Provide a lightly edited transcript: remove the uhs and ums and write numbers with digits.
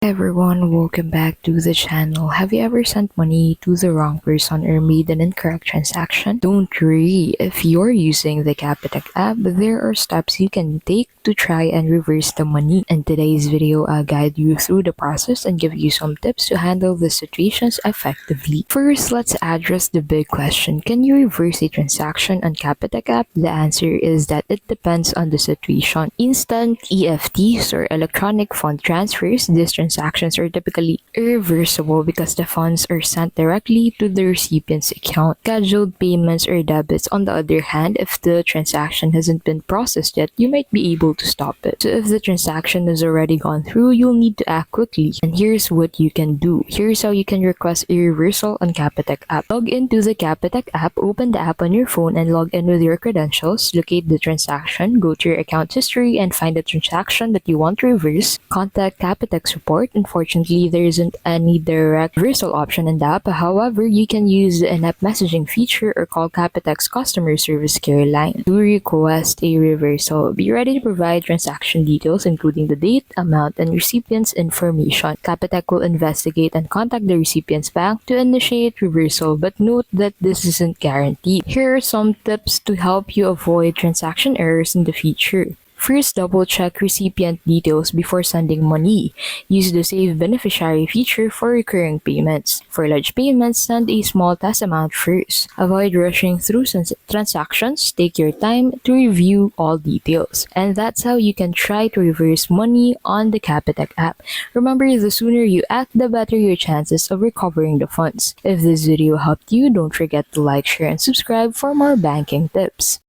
Everyone, welcome back to the channel. Have you ever sent money to the wrong person or made an incorrect transaction? Don't worry, if you're using the Capitec app, there are steps you can take to try and reverse the money. In today's video, I'll guide you through the process and give you some tips to handle the situations effectively. First, let's address the big question. Can you reverse a transaction on Capitec app? The answer is that it depends on the situation. Instant EFTs or electronic fund transfers, these transactions are typically irreversible because the funds are sent directly to the recipient's account. Scheduled payments or debits, on the other hand, if the transaction hasn't been processed yet, you might be able to stop it. So if the transaction has already gone through, you'll need to act quickly. And here's what you can do. Here's how you can request a reversal on Capitec app. Log into the Capitec app, open the app on your phone and log in with your credentials. Locate the transaction, go to your account history and find the transaction that you want to reverse. Contact Capitec support. Unfortunately, there isn't any direct reversal option in the app. However, you can use the in-app messaging feature or call Capitec's customer service care line to request a reversal. Be ready to provide transaction details, including the date, amount, and recipient's information. Capitec will investigate and contact the recipient's bank to initiate reversal, but note that this isn't guaranteed. Here are some tips to help you avoid transaction errors in the future. First, double-check recipient details before sending money. Use the Save Beneficiary feature for recurring payments. For large payments, send a small test amount first. Avoid rushing through transactions. Take your time to review all details. And that's how you can try to reverse money on the Capitec app. Remember, the sooner you act, the better your chances of recovering the funds. If this video helped you, don't forget to like, share, and subscribe for more banking tips.